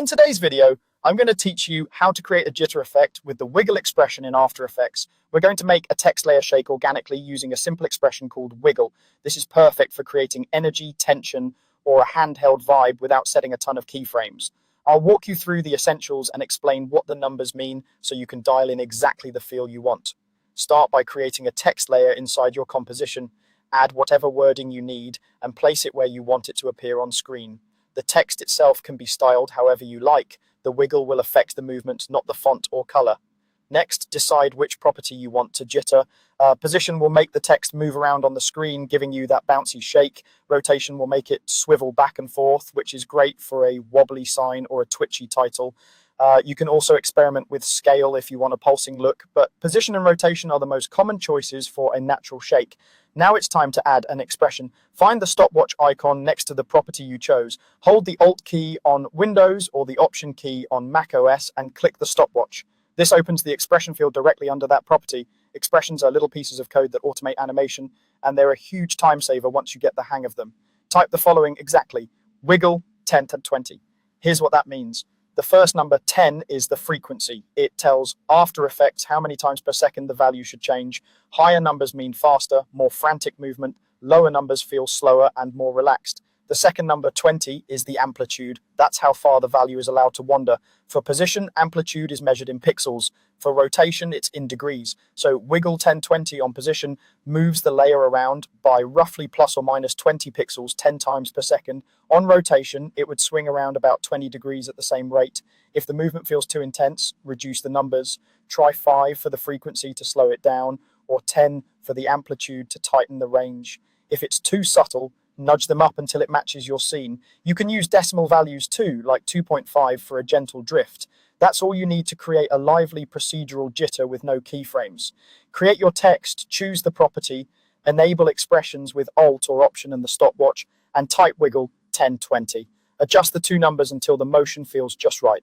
In today's video, I'm going to teach you how to create a jitter effect with the wiggle expression in After Effects. We're going to make a text layer shake organically using a simple expression called wiggle. This is perfect for creating energy, tension, or a handheld vibe without setting a ton of keyframes. I'll walk you through the essentials and explain what the numbers mean so you can dial in exactly the feel you want. Start by creating a text layer inside your composition. Add whatever wording you need and place it where you want it to appear on screen. The text itself can be styled however you like. The wiggle will affect the movement, not the font or color. Next, decide which property you want to jitter. Position will make the text move around on the screen, giving you that bouncy shake. Rotation will make it swivel back and forth, which is great for a wobbly sign or a twitchy title. You can also experiment with scale if you want a pulsing look, but position and rotation are the most common choices for a natural shake. Now it's time to add an expression. Find the stopwatch icon next to the property you chose. Hold the Alt key on Windows or the Option key on Mac OS and click the stopwatch. This opens the expression field directly under that property. Expressions are little pieces of code that automate animation, and they're a huge time saver once you get the hang of them. Type the following exactly: wiggle 10 to 20. Here's what that means. The first number, 10, is the frequency. It tells After Effects how many times per second the value should change. Higher numbers mean faster, more frantic movement. Lower numbers feel slower and more relaxed. The second number, 20, is the amplitude. That's how far the value is allowed to wander. For position, amplitude is measured in pixels. For rotation, it's in degrees. So wiggle 1020 on position moves the layer around by roughly plus or minus 20 pixels 10 times per second. On rotation, it would swing around about 20 degrees at the same rate. If the movement feels too intense, reduce the numbers. Try 5 for the frequency to slow it down, or 10 for the amplitude to tighten the range. If it's too subtle, nudge them up until it matches your scene. You can use decimal values too, like 2.5 for a gentle drift. That's all you need to create a lively procedural jitter with no keyframes. Create your text, choose the property, enable expressions with Alt or Option and the stopwatch, and type wiggle 1020. Adjust the two numbers until the motion feels just right.